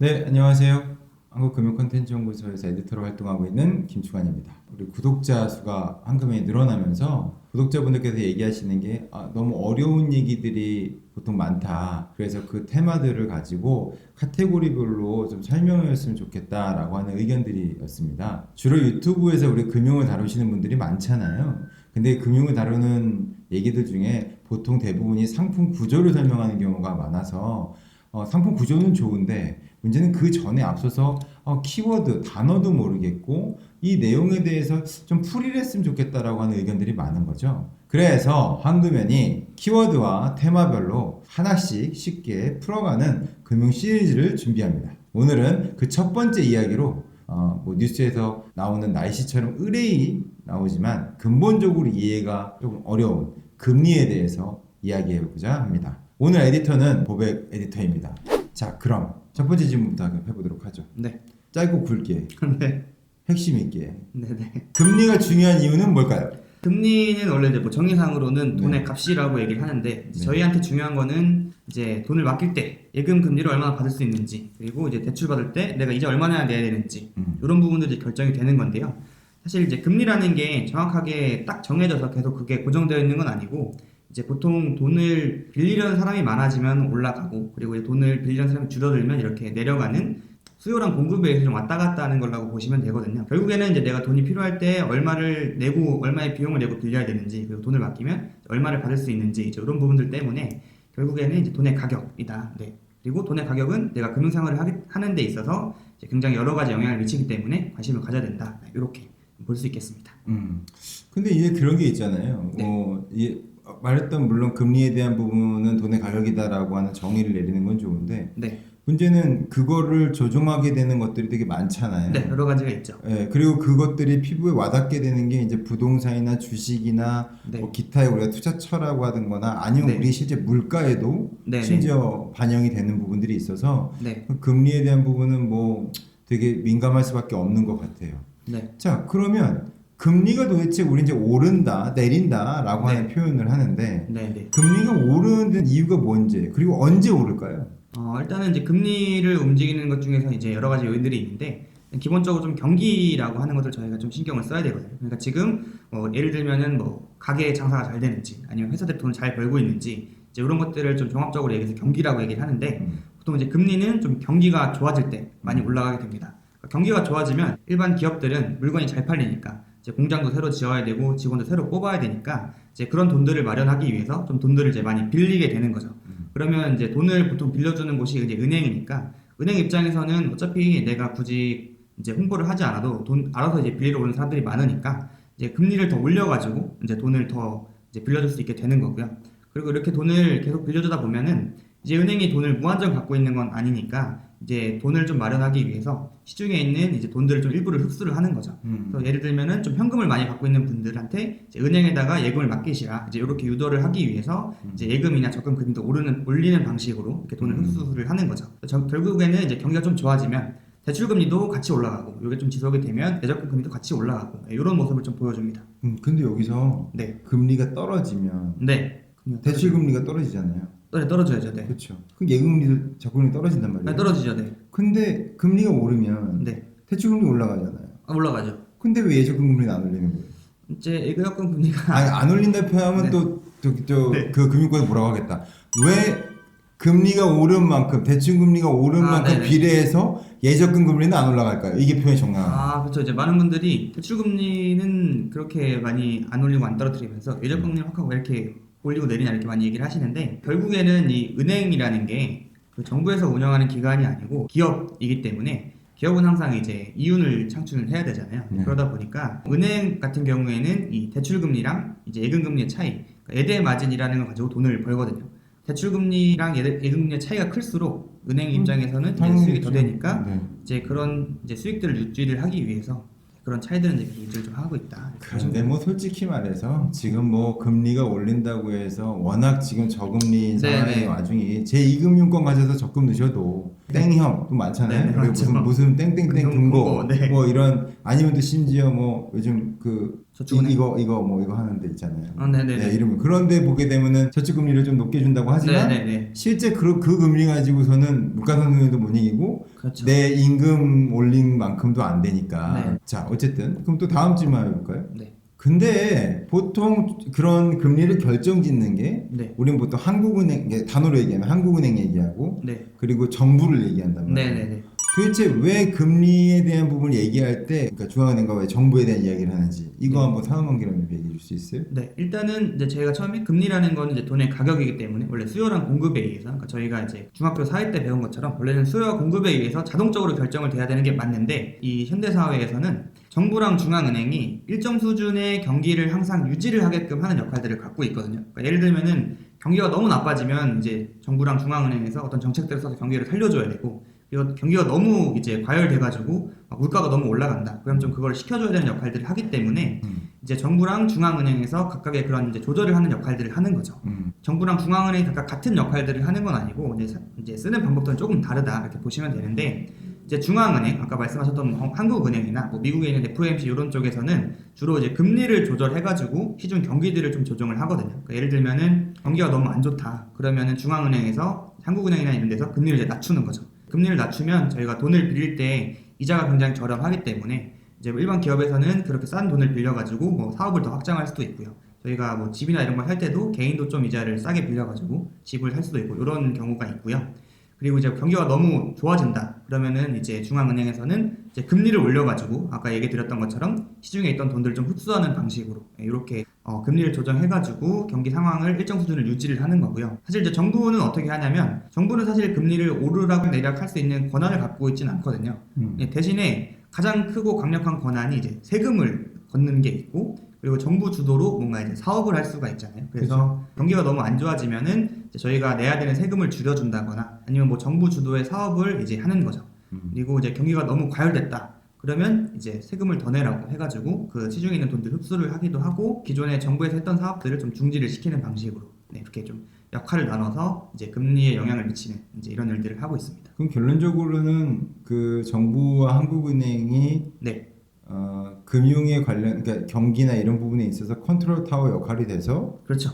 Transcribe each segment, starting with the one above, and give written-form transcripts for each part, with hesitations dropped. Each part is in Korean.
네, 안녕하세요. 한국금융콘텐츠연구소에서 에디터로 활동하고 있는 김충환입니다. 우리 구독자 수가 황금이 늘어나면서 구독자분들께서 얘기하시는 게 너무 어려운 얘기들이 보통 많다. 그래서 그 테마들을 가지고 카테고리별로 좀 설명했으면 좋겠다라고 하는 의견들이었습니다. 주로 유튜브에서 우리 금융을 다루시는 분들이 많잖아요. 근데 금융을 다루는 얘기들 중에 보통 대부분이 상품 구조를 설명하는 경우가 많아서 상품 구조는 좋은데 문제는 그 전에 앞서서 키워드, 단어도 모르겠고 이 내용에 대해서 좀 풀이를 했으면 좋겠다라고 하는 의견들이 많은 거죠. 그래서 황금연이 키워드와 테마별로 하나씩 쉽게 풀어가는 금융 시리즈를 준비합니다. 오늘은 그 첫 번째 이야기로 뭐 뉴스에서 나오는 날씨처럼 의뢰이 나오지만 근본적으로 이해가 조금 어려운 금리에 대해서 이야기해보고자 합니다. 오늘 에디터는 보백 에디터입니다. 자, 그럼 첫 번째 질문부터 해보도록 하죠. 네. 짧고 굵게, 네. 핵심 있게. 네네. 금리가 중요한 이유는 뭘까요? 금리는 원래 이제 뭐 정의상으로는 네. 돈의 값이라고 얘기를 하는데 네. 저희한테 중요한 거는 이제 돈을 맡길 때 예금 금리를 얼마나 받을 수 있는지, 그리고 이제 대출 받을 때 내가 이제 얼마나 내야 되는지 이런 부분들이 결정이 되는 건데요. 사실 이제 금리라는 게 정확하게 딱 정해져서 계속 그게 고정되어 있는 건 아니고, 이제 보통 돈을 빌리려는 사람이 많아지면 올라가고, 그리고 이제 돈을 빌리려는 사람이 줄어들면 이렇게 내려가는 수요랑 공급에 의해서 좀 왔다 갔다 하는 거라고 보시면 되거든요. 결국에는 이제 내가 돈이 필요할 때 얼마를 내고, 얼마의 비용을 내고 빌려야 되는지, 그리고 돈을 맡기면 얼마를 받을 수 있는지, 이제 이런 부분들 때문에 결국에는 이제 돈의 가격이다. 네. 그리고 돈의 가격은 내가 금융생활을 하는 데 있어서 이제 굉장히 여러 가지 영향을 미치기 때문에 관심을 가져야 된다. 이렇게 볼 수 있겠습니다. 근데 이제 그런 게 있잖아요. 네. 말했던 물론 금리에 대한 부분은 돈의 가격이다라고 하는 정의를 내리는 건 좋은데 네. 문제는 그거를 조종하게 되는 것들이 되게 많잖아요. 네, 여러 가지가 있죠. 예, 그리고 그것들이 피부에 와닿게 되는 게 이제 부동산이나 주식이나 네. 뭐 기타의 우리가 투자처라고 하든거나 아니면 네. 우리 실제 물가에도 네, 심지어 반영이 되는 부분들이 있어서 네. 그 금리에 대한 부분은 뭐 되게 민감할 수밖에 없는 것 같아요. 네. 자, 그러면 금리가 도대체 우리 이제 오른다, 내린다라고 네. 하는 표현을 하는데 네, 네. 금리가 오르는 이유가 뭔지 그리고 언제 오를까요? 일단은 이제 금리를 움직이는 것 중에서 이제 여러 가지 요인들이 있는데, 기본적으로 좀 경기라고 하는 것을 저희가 좀 신경을 써야 되거든요. 그러니까 지금 예를 들면은 뭐 가게 장사가 잘 되는지, 아니면 회사들 돈을 잘 벌고 있는지, 이제 이런 것들을 좀 종합적으로 얘기해서 경기라고 얘기를 하는데, 보통 이제 금리는 좀 경기가 좋아질 때 많이 올라가게 됩니다. 그러니까 경기가 좋아지면 일반 기업들은 물건이 잘 팔리니까 이제 공장도 새로 지어야 되고 직원도 새로 뽑아야 되니까 이제 그런 돈들을 마련하기 위해서 좀 돈들을 이제 많이 빌리게 되는 거죠. 그러면 이제 돈을 보통 빌려주는 곳이 이제 은행이니까, 은행 입장에서는 어차피 내가 굳이 이제 홍보를 하지 않아도 돈 알아서 이제 빌리러 오는 사람들이 많으니까 이제 금리를 더 올려가지고 이제 돈을 더 이제 빌려줄 수 있게 되는 거고요. 그리고 이렇게 돈을 계속 빌려주다 보면은 이제 은행이 돈을 무한정 갖고 있는 건 아니니까 이제 돈을 좀 마련하기 위해서 시중에 있는 이제 돈들을 좀 일부를 흡수를 하는 거죠. 그래서 예를 들면은 좀 현금을 많이 갖고 있는 분들한테 이제 은행에다가 예금을 맡기시라, 이제 이렇게 유도를 하기 위해서 이제 예금이나 적금 금리도 올리는 방식으로 이렇게 돈을 흡수를 하는 거죠. 결국에는 이제 경기가 좀 좋아지면 대출 금리도 같이 올라가고, 이게 좀 지속이 되면 예적금 금리도 같이 올라가고, 이런 모습을 좀 보여줍니다. 근데 여기서 네. 금리가 떨어지면 네. 대출 금리가 떨어지잖아요. 떨어져야죠. 네. 그렇죠. 그 예금리도 적금리 떨어진단 말이에요. 네, 떨어지죠. 네. 근데 금리가 오르면 네. 대출 금리 올라가잖아요. 올라가죠. 근데 왜 예적금 금리는 안 올리는 거예요? 이제 예금 금리가 아니, 안 올린다 표현하면 네. 또 네. 그 금융권에 뭐라고 하겠다. 왜 금리가 오른 만큼 대출 금리가 오른 만큼 네네. 비례해서 예적금 금리는 안 올라갈까요? 이게 표현이 정당한. 그렇죠. 이제 많은 분들이 대출 금리는 그렇게 많이 안 올리고 안 떨어뜨리면서 예적 금리를 확 하고 이렇게 올리고 내리냐 이렇게 많이 얘기를 하시는데, 결국에는 이 은행이라는 게 그 정부에서 운영하는 기관이 아니고 기업이기 때문에 기업은 항상 이제 이윤을 창출을 해야 되잖아요. 네. 그러다 보니까 은행 같은 경우에는 이 대출 금리랑 이제 예금 금리의 차이, 그러니까 예대 마진이라는 걸 가지고 돈을 벌거든요. 대출 금리랑 예금 금리의 차이가 클수록 은행 입장에서는 이제 수익이 더 되니까 네. 이제 그런 이제 수익들을 유지를 하기 위해서 그런 차이들은 이제 유지를 좀 하고 있다. 그런데 뭐 솔직히 말해서 지금 뭐 금리가 올린다고 해서 워낙 지금 저금리인 네네. 상황의 와중에 제2금융권 가셔서 적금 넣으셔도 땡형도 많잖아요. 네네, 그리고 맞죠. 무슨 땡땡땡 금고 네. 뭐 이런, 아니면 또 심지어 뭐 요즘 그 저축은행. 이거 하는 데 있잖아요. 네네네. 네, 이름을. 그런데 보게 되면은 저축금리를 좀 높게 준다고 하지만 네네네. 실제 그 금리 가지고서는 물가상승률도 못 이기고 그렇죠. 내 임금 올린 만큼도 안 되니까. 네. 자, 어쨌든 그럼 또 다음 질문 해볼까요? 네. 근데 보통 그런 금리를 결정짓는 게 네. 우리는 보통 한국은행, 이게 단어로 얘기하면 한국은행 얘기하고 네. 그리고 정부를 얘기한단 말이에요. 네네네. 도대체 왜 금리에 대한 부분을 얘기할 때 그러니까 중앙은행과 왜 정부에 대한 이야기를 하는지 이거 네. 한번 상황관계로 얘기해 줄 수 있어요? 네, 일단은 이제 저희가 처음에 금리라는 건 이제 돈의 가격이기 때문에 원래 수요랑 공급에 의해서, 그러니까 저희가 이제 중학교 사회 때 배운 것처럼 원래는 수요와 공급에 의해서 자동적으로 결정을 돼야 되는 게 맞는데, 이 현대 사회에서는 정부랑 중앙은행이 일정 수준의 경기를 항상 유지를 하게끔 하는 역할들을 갖고 있거든요. 그러니까 예를 들면은 경기가 너무 나빠지면 이제 정부랑 중앙은행에서 어떤 정책들을 써서 경기를 살려줘야 되고, 그리고 경기가 너무 이제 과열돼가지고 물가가 너무 올라간다. 그럼 좀 그걸 식혀줘야 되는 역할들을 하기 때문에 이제 정부랑 중앙은행에서 각각의 그런 이제 조절을 하는 역할들을 하는 거죠. 정부랑 중앙은행이 각각 같은 역할들을 하는 건 아니고 이제 쓰는 방법들은 조금 다르다 이렇게 보시면 되는데, 이제 중앙은행 아까 말씀하셨던 한국은행이나 뭐 미국에 있는 FOMC 이런 쪽에서는 주로 이제 금리를 조절해가지고 시중 경기들을 좀 조정을 하거든요. 그러니까 예를 들면은 경기가 너무 안 좋다. 그러면은 중앙은행에서 한국은행이나 이런 데서 금리를 이제 낮추는 거죠. 금리를 낮추면 저희가 돈을 빌릴 때 이자가 굉장히 저렴하기 때문에 이제 뭐 일반 기업에서는 그렇게 싼 돈을 빌려가지고 뭐 사업을 더 확장할 수도 있고요. 저희가 뭐 집이나 이런 걸 살 때도 개인도 좀 이자를 싸게 빌려가지고 집을 살 수도 있고 이런 경우가 있고요. 그리고 이제 경기가 너무 좋아진다. 그러면은 이제 중앙은행에서는 이제 금리를 올려가지고 아까 얘기 드렸던 것처럼 시중에 있던 돈들을 좀 흡수하는 방식으로 이렇게 금리를 조정해가지고 경기 상황을 일정 수준을 유지를 하는 거고요. 사실 이제 정부는 어떻게 하냐면 정부는 사실 금리를 오르락 내리락 할 수 있는 권한을 갖고 있지는 않거든요. 대신에 가장 크고 강력한 권한이 이제 세금을 걷는 게 있고, 그리고 정부 주도로 뭔가 이제 사업을 할 수가 있잖아요. 그래서 그렇죠. 경기가 너무 안 좋아지면은 이제 저희가 내야 되는 세금을 줄여준다거나 아니면 뭐 정부 주도의 사업을 이제 하는 거죠. 그리고 이제 경기가 너무 과열됐다. 그러면 이제 세금을 더 내라고 해가지고 그 시중에 있는 돈들 흡수를 하기도 하고, 기존에 정부에서 했던 사업들을 좀 중지를 시키는 방식으로 이렇게 좀 역할을 나눠서 이제 금리에 영향을 미치는 이제 이런 일들을 하고 있습니다. 그럼 결론적으로는 그 정부와 한국은행이 네, 금융에 관련 그러니까 경기나 이런 부분에 있어서 컨트롤 타워 역할이 돼서 그렇죠.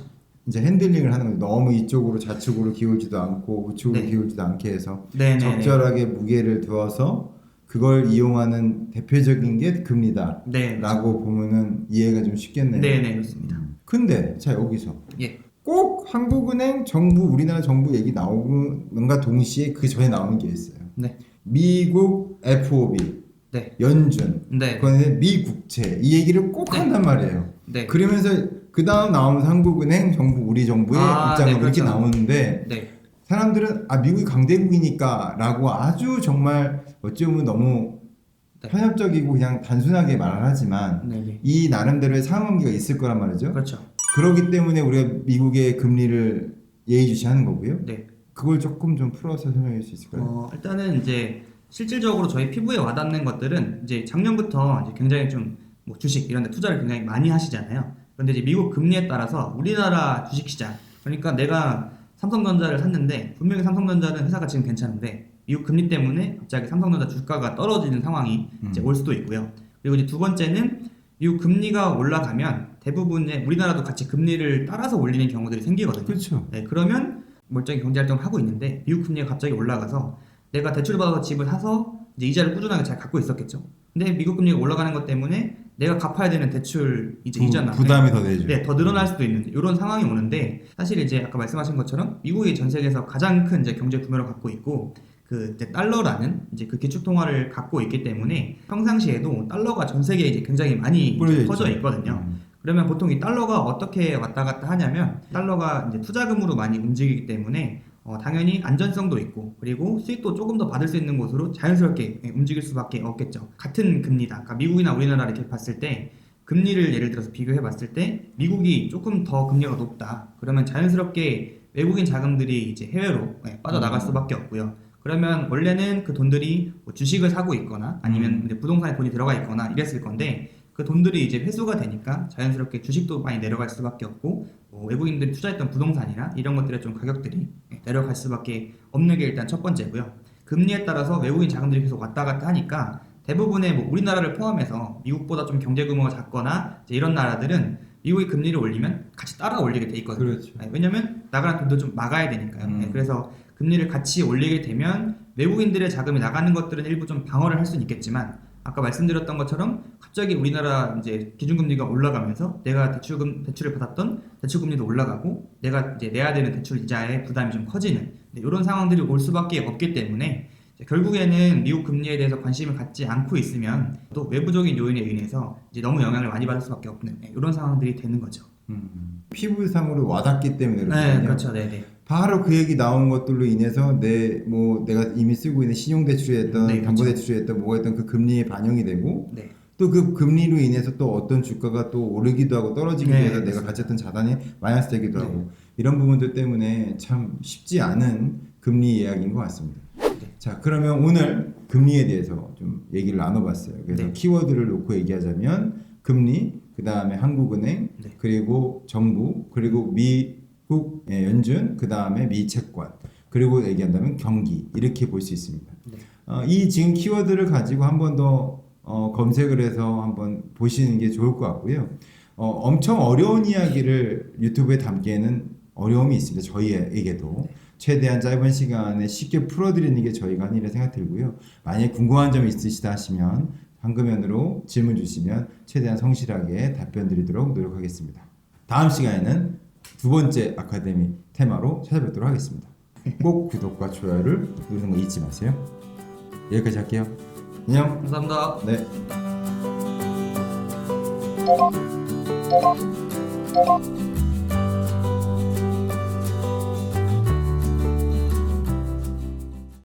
이제 핸들링을 하는 거죠. 너무 이쪽으로 좌측으로 기울지도 않고 우측으로 네. 기울지도 않게 해서 네네네. 적절하게 무게를 두어서 그걸 이용하는 대표적인 게 금리다 네, 라고 보면은 이해가 좀 쉽겠네요. 네네, 그렇습니다. 근데 자 여기서 예, 꼭 한국은행 정부 우리나라 정부 얘기 나오는가 동시에 그 전에 나오는 게 있어요. 네, 미국 FOB 네, 연준 네, 그거는 미국채 이 얘기를 꼭 네. 한단 말이에요. 네, 그러면서 그 다음 나오면서 한국은행 정부 우리 정부의 입장은 네, 이렇게 그렇죠. 나오는데 네, 사람들은 미국이 강대국이니까 라고 아주 정말 어찌 보면 너무 네. 편협적이고 그냥 단순하게 말을 하지만 네, 이 나름대로의 상황관계가 있을 거란 말이죠. 그렇죠. 그렇기 때문에 우리가 미국의 금리를 예의주시하는 거고요. 네. 그걸 조금 좀 풀어서 설명해 줄 수 있을까요? 일단은 이제 실질적으로 저희 피부에 와닿는 것들은 이제 작년부터 이제 굉장히 좀 뭐 주식 이런 데 투자를 굉장히 많이 하시잖아요. 그런데 이제 미국 금리에 따라서 우리나라 주식시장, 그러니까 내가 삼성전자를 샀는데 분명히 삼성전자는 회사가 지금 괜찮은데 미국 금리 때문에 갑자기 삼성전자 주가가 떨어지는 상황이 이제 올 수도 있고요. 그리고 이제 두 번째는 미국 금리가 올라가면 대부분의 우리나라도 같이 금리를 따라서 올리는 경우들이 생기거든요. 그렇죠. 네, 그러면 멀쩡히 경제활동을 하고 있는데 미국 금리가 갑자기 올라가서 내가 대출받아서 집을 사서 이제 이자를 꾸준하게 잘 갚고 있었겠죠. 근데 미국 금리가 올라가는 것 때문에 내가 갚아야 되는 대출 이제 이자나 부담이 더 되죠. 네, 더 늘어날 수도 있는 이런 상황이 오는데, 사실 이제 아까 말씀하신 것처럼 미국이 전 세계에서 가장 큰 이제 경제 규모를 갖고 있고 그 이제 달러라는 이제 그 기축 통화를 갖고 있기 때문에 평상시에도 달러가 전 세계에 이제 굉장히 많이 뿌려져 퍼져 있죠. 있거든요. 그러면 보통 이 달러가 어떻게 왔다 갔다 하냐면 달러가 이제 투자금으로 많이 움직이기 때문에 당연히 안전성도 있고 그리고 수익도 조금 더 받을 수 있는 곳으로 자연스럽게 움직일 수밖에 없겠죠. 같은 금리다. 그러니까 미국이나 우리나라 이렇게 봤을 때 금리를 예를 들어서 비교해 봤을 때 미국이 조금 더 금리가 높다. 그러면 자연스럽게 외국인 자금들이 이제 해외로 빠져나갈 수밖에 없고요. 그러면 원래는 그 돈들이 뭐 주식을 사고 있거나 아니면 이제 부동산에 돈이 들어가 있거나 이랬을 건데 그 돈들이 이제 회수가 되니까 자연스럽게 주식도 많이 내려갈 수밖에 없고 외국인들이 투자했던 부동산이나 이런 것들의 좀 가격들이 내려갈 수밖에 없는 게 일단 첫 번째고요. 금리에 따라서 외국인 자금들이 계속 왔다 갔다 하니까 대부분의 뭐 우리나라를 포함해서 미국보다 좀 경제 규모가 작거나 이제 이런 나라들은 미국이 금리를 올리면 같이 따라 올리게 돼 있거든요. 그렇죠. 왜냐면 나가는 돈도 좀 막아야 되니까요. 그래서 금리를 같이 올리게 되면 외국인들의 자금이 나가는 것들은 일부 좀 방어를 할 수는 있겠지만 아까 말씀드렸던 것처럼 갑자기 우리나라 이제 기준금리가 올라가면서 내가 대출을 받았던 대출금리도 올라가고 내가 이제 내야 되는 대출 이자의 부담이 좀 커지는 이런 상황들이 올 수밖에 없기 때문에 결국에는 미국 금리에 대해서 관심을 갖지 않고 있으면 또 외부적인 요인에 의해서 이제 너무 영향을 많이 받을 수밖에 없는 이런 상황들이 되는 거죠. 피부상으로 와닿기 때문에 네, 그렇거든요. 그렇죠, 네, 네. 바로 그 얘기 나온 것들로 인해서 내가 이미 쓰고 있는 신용대출이었던 네, 그렇죠. 담보대출이었던 뭐가 했던 그 금리에 반영이 되고 네. 또 그 금리로 인해서 또 어떤 주가가 또 오르기도 하고 떨어지기도 네, 해서 내가 그렇습니다. 가졌던 자산이 마이너스 되기도 네. 하고 이런 부분들 때문에 참 쉽지 않은 금리 이야기인 것 같습니다. 자, 그러면 오늘 금리에 대해서 좀 얘기를 나눠봤어요. 그래서 네. 키워드를 놓고 얘기하자면 금리, 그 다음에 한국은행, 네. 그리고 정부, 그리고 미국 연준, 그 다음에 미 채권, 그리고 얘기한다면 경기 이렇게 볼 수 있습니다. 네. 이 지금 키워드를 가지고 한 번 더 검색을 해서 한번 보시는 게 좋을 것 같고요. 엄청 어려운 이야기를 유튜브에 담기에는 어려움이 있습니다. 저희에게도. 최대한 짧은 시간에 쉽게 풀어드리는 게 저희가 한 일에 생각 들고요. 만약에 궁금한 점이 있으시다 하시면 황금연으로 질문 주시면 최대한 성실하게 답변 드리도록 노력하겠습니다. 다음 시간에는 두 번째 아카데미 테마로 찾아뵙도록 하겠습니다. 꼭 구독과 좋아요를 누르는 거 잊지 마세요. 여기까지 할게요. 안녕. 감사합니다. 네.